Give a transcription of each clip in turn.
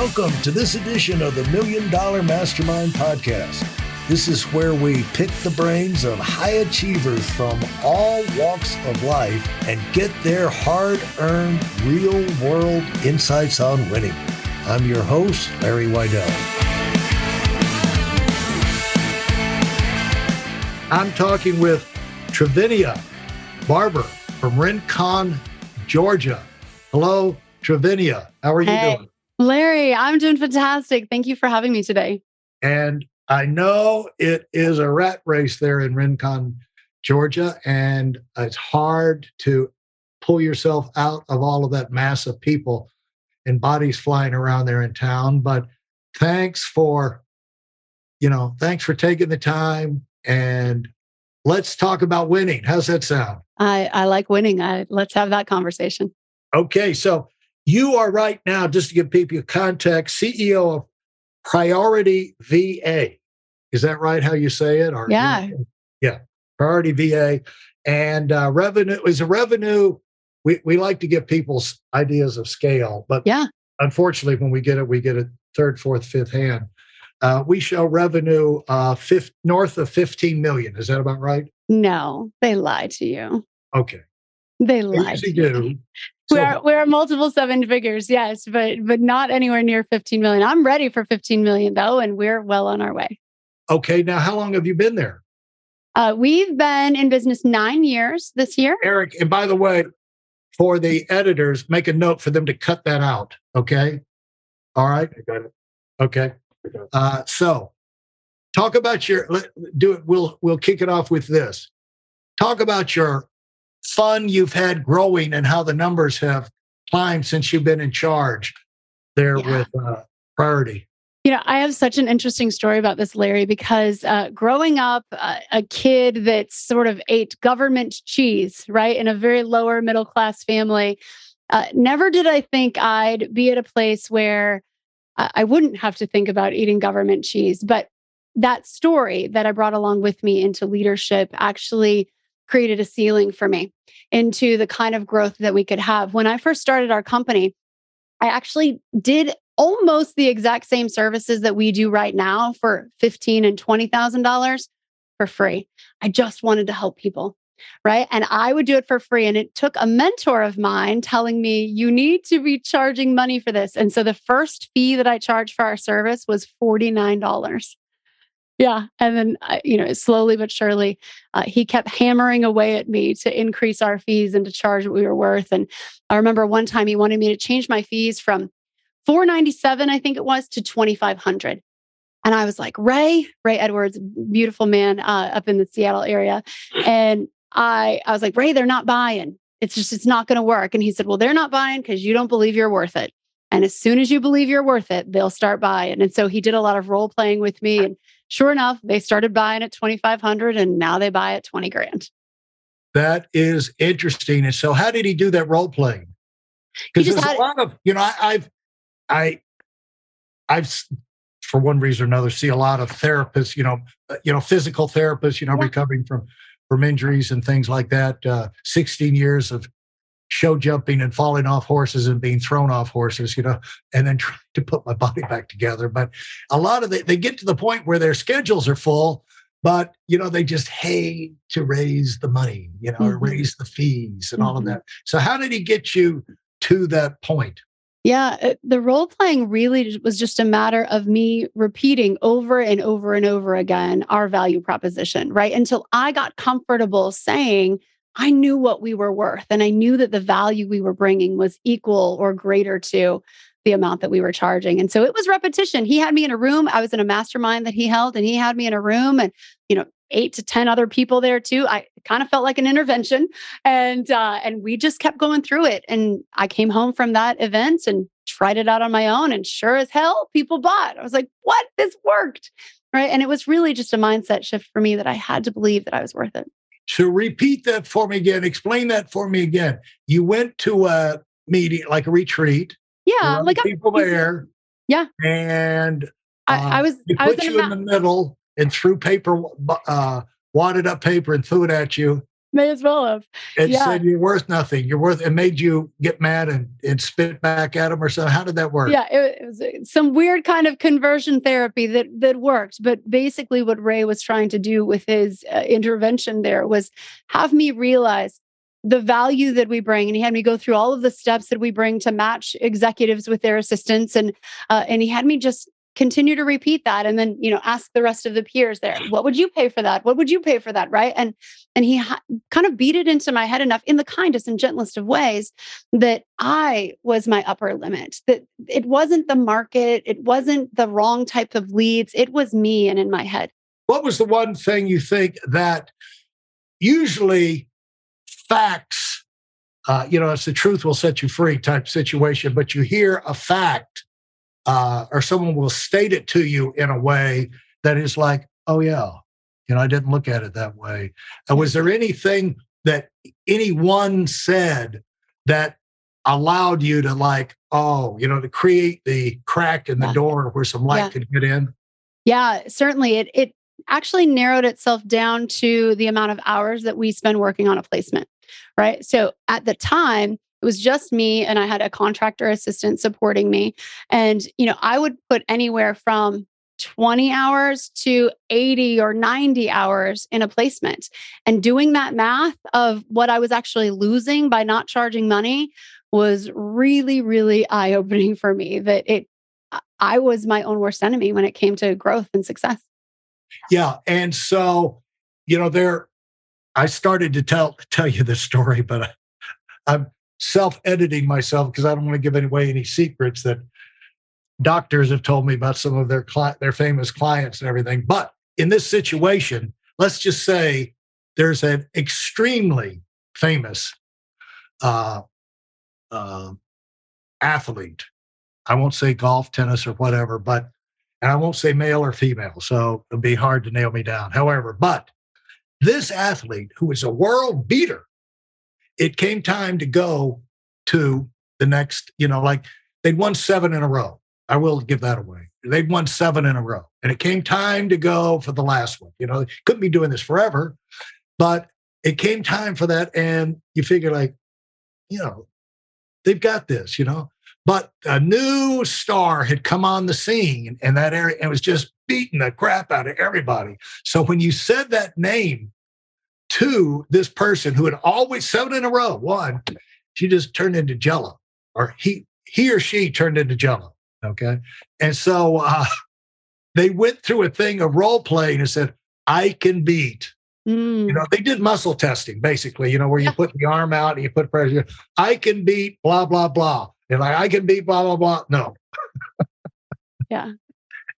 Welcome to this edition of the Million Dollar Mastermind podcast. This is where we pick the brains of high achievers from all walks of life and get their hard-earned, real-world insights on winning. I'm your host, Larry Weidel. I'm talking with Trivinia Barber from Rincon, Georgia. Hello, Trivinia. How are you doing? Larry, I'm doing fantastic. Thank you for having me today. And I know it is a rat race there in Rincon, Georgia, and it's hard to pull yourself out of all of that mass of people and bodies flying around there in town. But thanks for taking the time, and let's talk about winning. How's that sound? I like winning. Let's have that conversation. Okay, so you are right now, just to give people context, CEO of Priority VA. Is that right, how you say it? Or, yeah. Yeah, Priority VA. And revenue is a revenue. We like to give people's ideas of scale, but unfortunately, when we get it third, fourth, fifth hand. We show revenue north of 15 million. Is that about right? No, they lie to you. Okay. They lie to you. We're multiple seven figures, yes, but not anywhere near 15 million. I'm ready for 15 million though, and we're well on our way. Okay, now how long have you been there? We've been in business 9 years this year. Eric, and by the way, for the editors, make a note for them to cut that out, okay? All right? I got it. Okay. So talk about we'll kick it off with this. Talk about your fun you've had growing and how the numbers have climbed since you've been in charge there with Priority. I have such an interesting story about this, Larry, because growing up, a kid that sort of ate government cheese, right, in a very lower middle class family, never did I think I'd be at a place where I wouldn't have to think about eating government cheese. But that story that I brought along with me into leadership actually created a ceiling for me into the kind of growth that we could have. When I first started our company, I actually did almost the exact same services that we do right now for $15,000 and $20,000 for free. I just wanted to help people, right? And I would do it for free. And it took a mentor of mine telling me, you need to be charging money for this. And so the first fee that I charged for our service was $49. Yeah. And then, slowly but surely, he kept hammering away at me to increase our fees and to charge what we were worth. And I remember one time he wanted me to change my fees from $497, I think it was, to $2,500. And I was like, Ray Edwards, beautiful man up in the Seattle area. And I was like, Ray, they're not buying. It's not going to work. And he said, well, they're not buying because you don't believe you're worth it. And as soon as you believe you're worth it, they'll start buying. And so he did a lot of role playing with me. And sure enough, they started buying at $2,500 and now they buy at $20,000. That is interesting. And so how did he do that role playing? Because there's a lot of, I've for one reason or another, see a lot of therapists, physical therapists, recovering from injuries and things like that. 16 years of show jumping and falling off horses and being thrown off horses, and then trying to put my body back together. But a lot of they get to the point where their schedules are full, but, they just hate to raise the money, or raise the fees and all of that. So how did he get you to that point? Yeah, the role playing really was just a matter of me repeating over and over and over again our value proposition, right? Until I got comfortable saying, I knew what we were worth and I knew that the value we were bringing was equal or greater to the amount that we were charging. And so it was repetition. He had me in a room. I was in a mastermind that he held, and he had me in a room and, 8 to 10 other people there too. I kind of felt like an intervention, and we just kept going through it. And I came home from that event and tried it out on my own, and sure as hell, people bought. I was like, what? This worked, right? And it was really just a mindset shift for me that I had to believe that I was worth it. So repeat that for me again. Explain that for me again. You went to a meeting, like a retreat. Yeah, like people there. Yeah, and I was in the middle and threw paper, wadded up paper and threw it at you. May as well have. and Yeah. said you're worth nothing. You're worth, and made you get mad and spit back at them or something. How did that work? Yeah, it was some weird kind of conversion therapy that worked. But basically, what Ray was trying to do with his intervention there was have me realize the value that we bring, and he had me go through all of the steps that we bring to match executives with their assistants, and he had me just continue to repeat that, and then ask the rest of the peers there, what would you pay for that? What would you pay for that? Right? And he kind of beat it into my head enough in the kindest and gentlest of ways that I was my upper limit, that it wasn't the market, it wasn't the wrong type of leads, it was me and in my head. What was the one thing you think that usually facts, it's the truth will set you free type situation, but you hear a fact or someone will state it to you in a way that is like, oh yeah, I didn't look at it that way. Was there anything that anyone said that allowed you to to create the crack in the door where some light could get in? Yeah, certainly. It actually narrowed itself down to the amount of hours that we spend working on a placement, right? So at the time, it was just me and I had a contractor assistant supporting me. And, I would put anywhere from 20 hours to 80 or 90 hours in a placement. And doing that math of what I was actually losing by not charging money was really, really eye-opening for me, that I was my own worst enemy when it came to growth and success. Yeah. And so, I started to tell you this story, but I'm self-editing myself because I don't want to give away any secrets that doctors have told me about some of their famous clients and everything. But in this situation, let's just say there's an extremely famous athlete. I won't say golf, tennis, or whatever, and I won't say male or female, so it'll be hard to nail me down. However, but this athlete who is a world beater, it came time to go to the next, they'd won 7 in a row. I will give that away. They'd won 7 in a row. And it came time to go for the last one. Couldn't be doing this forever, but it came time for that. And you figure they've got this, But a new star had come on the scene in that area and was just beating the crap out of everybody. So when you said that name to this person who had always 7 in a row won, she just turned into jello, or he or she turned into jello. Okay. And so they went through a thing of role playing and said, I can beat. They did muscle testing, basically, where you put the arm out and you put pressure. I can beat blah, blah, blah. And I can beat blah, blah, blah. No. Yeah.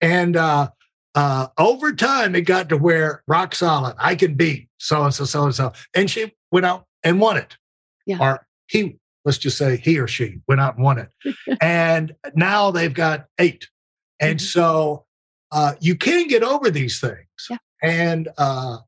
And over time, it got to where rock solid, I can beat so-and-so, so-and-so. And she went out and won it. Yeah. Or let's just say he or she went out and won it. And now they've got 8. And so you can get over these things. Yeah. And I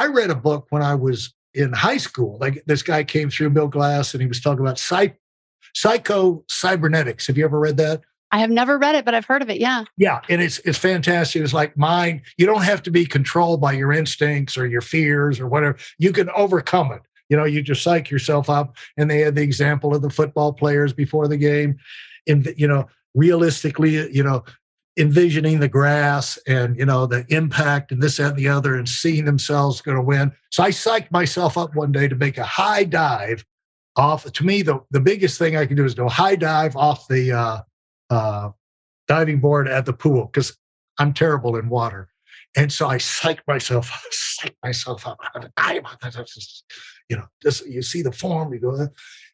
read a book when I was in high school. This guy came through, Bill Glass, and he was talking about psycho-cybernetics. Have you ever read that? I have never read it, but I've heard of it. Yeah. Yeah. And it's fantastic. It's like mind. You don't have to be controlled by your instincts or your fears or whatever. You can overcome it. You just psych yourself up. And they had the example of the football players before the game. And, realistically, envisioning the grass and, the impact and this, that, and the other, and seeing themselves going to win. So I psyched myself up one day to make a high dive off. To me, the biggest thing I can do is do a high dive off the diving board at the pool because I'm terrible in water. And so I psyched myself up. You see the form, you go.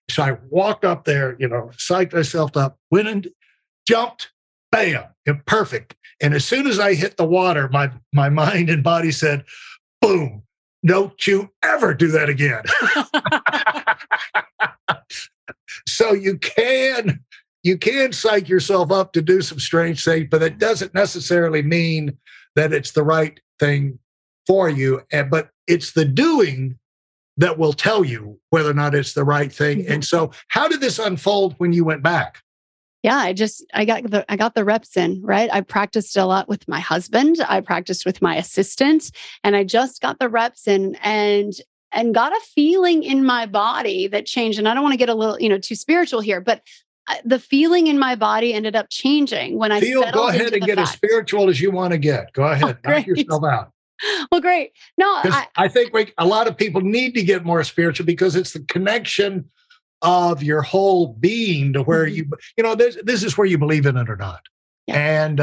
So I walked up there, psyched myself up, went and jumped, bam, and perfect. And as soon as I hit the water, my mind and body said, boom, don't you ever do that again. So you can psych yourself up to do some strange things, but it doesn't necessarily mean that it's the right thing for you. But it's the doing that will tell you whether or not it's the right thing. And so how did this unfold when you went back? Yeah, I got the reps in, right? I practiced a lot with my husband. I practiced with my assistant, and I just got the reps in. And and got a feeling in my body that changed. And I don't want to get a little, too spiritual here, but the feeling in my body ended up changing when I settled Go ahead into and the get as fact. spiritual as you want to get. Go ahead, knock Great. yourself out. Well, great. No, Because I think a lot of people need to get more spiritual because it's the connection of your whole being to where this is where you believe in it or not. Yeah. And,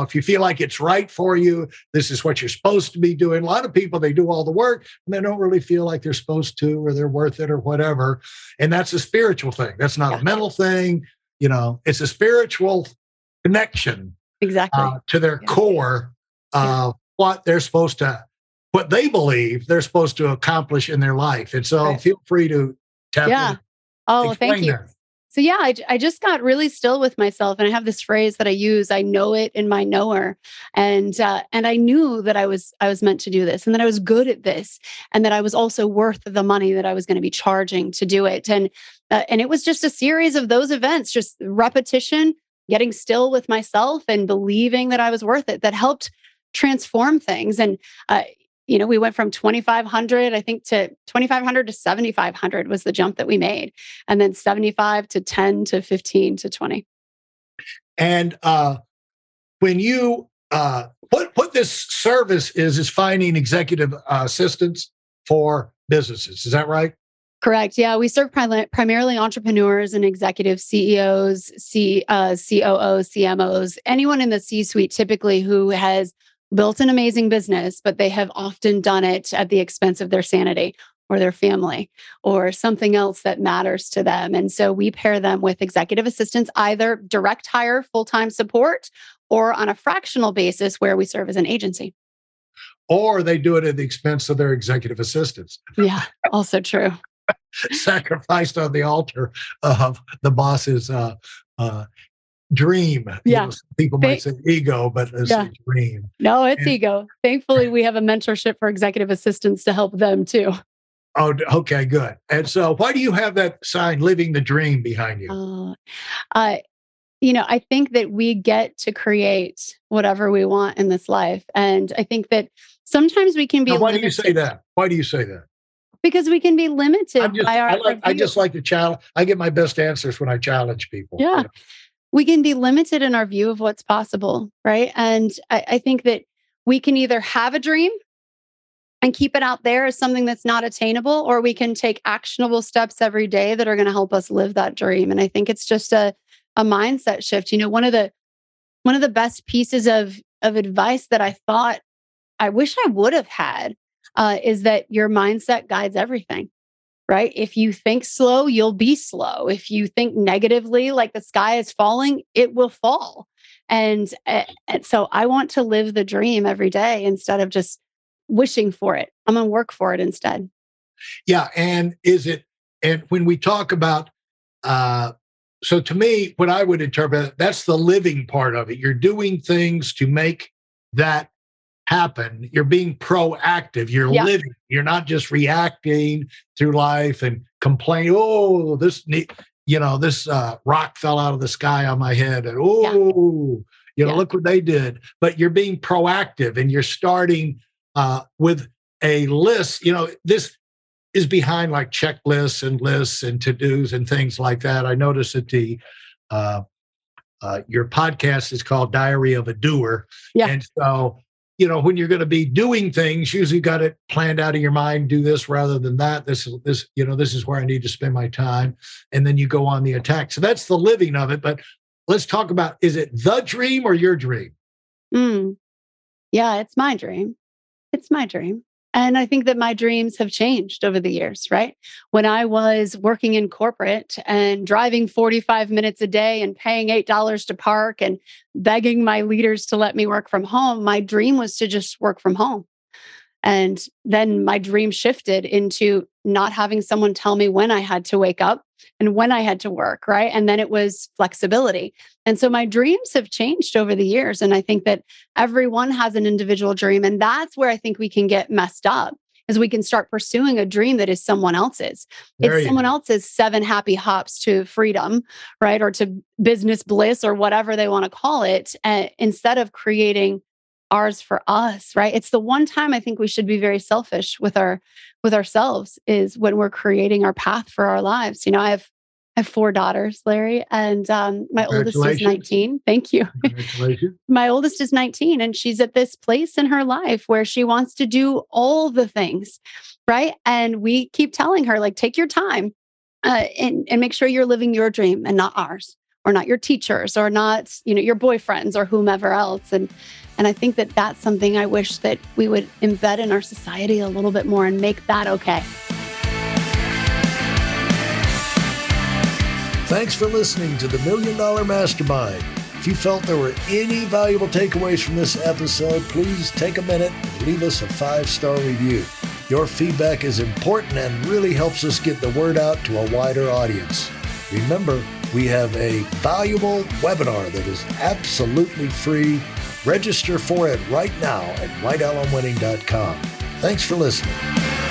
if you feel like it's right for you, this is what you're supposed to be doing. A lot of people, they do all the work and they don't really feel like they're supposed to, or they're worth it or whatever. And that's a spiritual thing. That's not a mental thing. It's a spiritual connection exactly to their core of what they believe they're supposed to accomplish in their life. And so feel free to tap in. Oh, thank you. That. So I just got really still with myself, and I have this phrase that I use. I know it in my knower, and I knew that I was meant to do this, and that I was good at this, and that I was also worth the money that I was going to be charging to do it. And it was just a series of those events, just repetition, getting still with myself, and believing that I was worth it, that helped transform things. And we went from 2,500, I think, to 2,500 to 7,500 was the jump that we made. And then 75 to 10 to 15 to 20. And when you, what this service is finding executive assistants for businesses. Is that right? Correct. Yeah. We serve primarily entrepreneurs and executive CEOs, COOs, CMOs, anyone in the C-suite typically who has built an amazing business, but they have often done it at the expense of their sanity or their family or something else that matters to them. And so we pair them with executive assistants, either direct hire, full-time support, or on a fractional basis where we serve as an agency. Or they do it at the expense of their executive assistants. Yeah, also true. Sacrificed on the altar of the boss's dream. Yeah. People might say ego, but it's a dream. No, it's ego. Thankfully, we have a mentorship for executive assistants to help them too. Oh, okay, good. And so why do you have that sign, living the dream, behind you? I think that we get to create whatever we want in this life. And I think that sometimes we can be why limited. do you say that? Why do you say that? Because we can be limited by our I just like to challenge. I get my best answers when I challenge people. Yeah. We can be limited in our view of what's possible, right? And I think that we can either have a dream and keep it out there as something that's not attainable, or we can take actionable steps every day that are going to help us live that dream. And I think it's just a mindset shift. One of the best pieces of advice that I thought I wish I would have had is that your mindset guides everything. Right? If you think slow, you'll be slow. If you think negatively, like the sky is falling, it will fall. And so I want to live the dream every day instead of just wishing for it. I'm going to work for it instead. Yeah. And when we talk about, so to me, what I would interpret, that's the living part of it. You're doing things to make that happen. You're being proactive. You're living. You're not just reacting through life and complain. Oh, this rock fell out of the sky on my head, and look what they did. But you're being proactive, and you're starting with a list. This is behind like checklists and lists and to-dos and things like that. I noticed that your podcast is called Diary of a Doer, and so. When you're going to be doing things, usually you got it planned out in your mind, do this rather than that. This is where I need to spend my time. And then you go on the attack. So that's the living of it. But let's talk about, is it the dream or your dream? Yeah, it's my dream. It's my dream. And I think that my dreams have changed over the years, right? When I was working in corporate and driving 45 minutes a day and paying $8 to park and begging my leaders to let me work from home, my dream was to just work from home. And then my dream shifted into not having someone tell me when I had to wake up and when I had to work, right? And then it was flexibility. And so my dreams have changed over the years. And I think that everyone has an individual dream. And that's where I think we can get messed up, is we can start pursuing a dream that is someone else's. It's someone else's 7 happy hops to freedom, right? Or to business bliss or whatever they want to call it, instead of creating ours for us, right? It's the one time I think we should be very selfish with ourselves is when we're creating our path for our lives. I have 4 daughters, Larry, and my oldest is 19. Thank you. Congratulations. My oldest is 19, and she's at this place in her life where she wants to do all the things, right? And we keep telling her, like, take your time and make sure you're living your dream and not ours, or not your teachers, or not, your boyfriends or whomever else. And I think that that's something I wish that we would embed in our society a little bit more and make that okay. Thanks for listening to the Million Dollar Mastermind. If you felt there were any valuable takeaways from this episode, please take a minute and leave us a 5-star review. Your feedback is important and really helps us get the word out to a wider audience. Remember, we have a valuable webinar that is absolutely free. Register for it right now at weidelonwinning.com. Thanks for listening.